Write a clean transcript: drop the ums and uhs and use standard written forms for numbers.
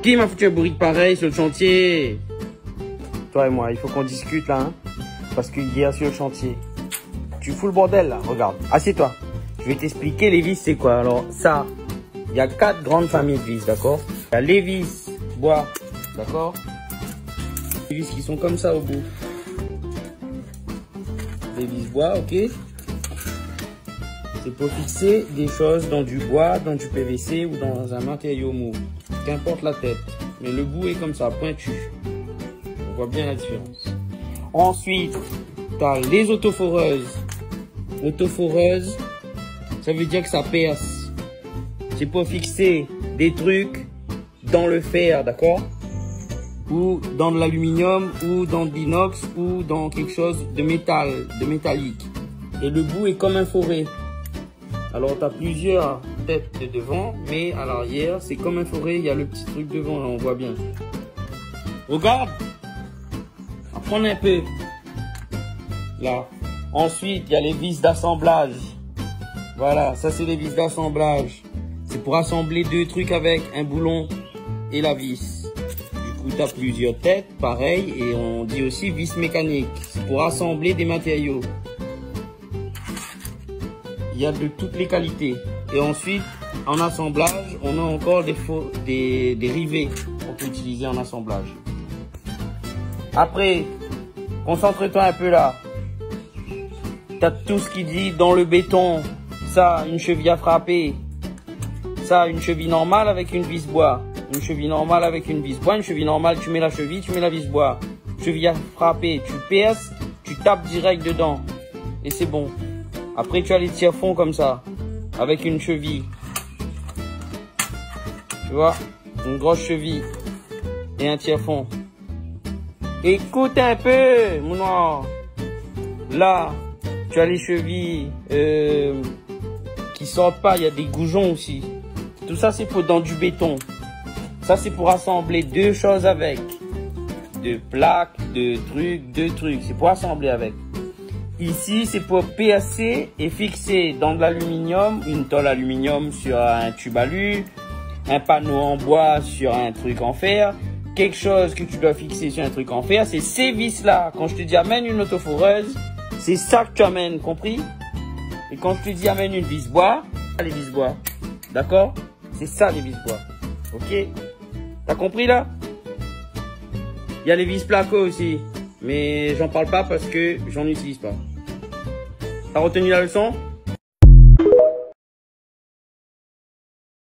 Qui m'a foutu un bourrique pareil sur le chantier? Toi et moi, il faut qu'on discute là, hein, parce qu'il y a sur le chantier. Tu fous le bordel là, regarde. Assieds-toi. Je vais t'expliquer les vis c'est quoi. Alors ça, il y a 4 grandes familles de vis, d'accord? Il y a les vis bois, d'accord? Les vis qui sont comme ça au bout. Les vis bois, ok? C'est pour fixer des choses dans du bois, dans du PVC ou dans un matériau mou. Qu'importe la tête. Mais le bout est comme ça, pointu. On voit bien la différence. Ensuite, tu as les autoforeuses. Autoforeuse, ça veut dire que ça perce. C'est pour fixer des trucs dans le fer, d'accord? Ou dans de l'aluminium, ou dans de l'inox, ou dans quelque chose de métal, de métallique. Et le bout est comme un forêt. Alors, tu as plusieurs têtes de devant, mais à l'arrière, c'est comme un forêt. Il y a le petit truc devant, là, on voit bien. Regarde! Prends un peu. Là. Ensuite, il y a les vis d'assemblage. Voilà, ça, c'est les vis d'assemblage. C'est pour assembler 2 trucs avec un boulon et la vis. Du coup, tu as plusieurs têtes, pareil, et on dit aussi vis mécanique. C'est pour assembler des matériaux. Il y a de toutes les qualités. Et ensuite, en assemblage, on a encore des rivets qu'on peut utiliser en assemblage. Après, concentre-toi un peu là. Tu as tout ce qui dit dans le béton. Ça, une cheville à frapper. Ça, une cheville normale avec une vis bois. Une cheville normale avec une vis bois. Une cheville normale, tu mets la cheville, tu mets la vis bois. Cheville à frapper, tu perces, tu tapes direct dedans. Et c'est bon. Après, tu as les tire-fonds comme ça, avec une cheville. Tu vois, une grosse cheville et un tire-fond. Écoute un peu, mon noir. Là, tu as les chevilles qui sortent pas, il y a des goujons aussi. Tout ça, c'est pour dans du béton. Ça, c'est pour assembler 2 choses avec. 2 plaques, 2 trucs. C'est pour assembler avec. Ici, c'est pour percer et fixer dans de l'aluminium, une tôle aluminium sur un tube alu, un panneau en bois sur un truc en fer, quelque chose que tu dois fixer sur un truc en fer. C'est ces vis-là. Quand je te dis amène une autoforeuse, c'est ça que tu amènes, compris? Et quand je te dis amène une vis bois, les vis bois. D'accord? C'est ça les vis bois. Ok? T'as compris là? Il y a les vis placo aussi. Mais j'en parle pas parce que j'en utilise pas. T'as retenu la leçon?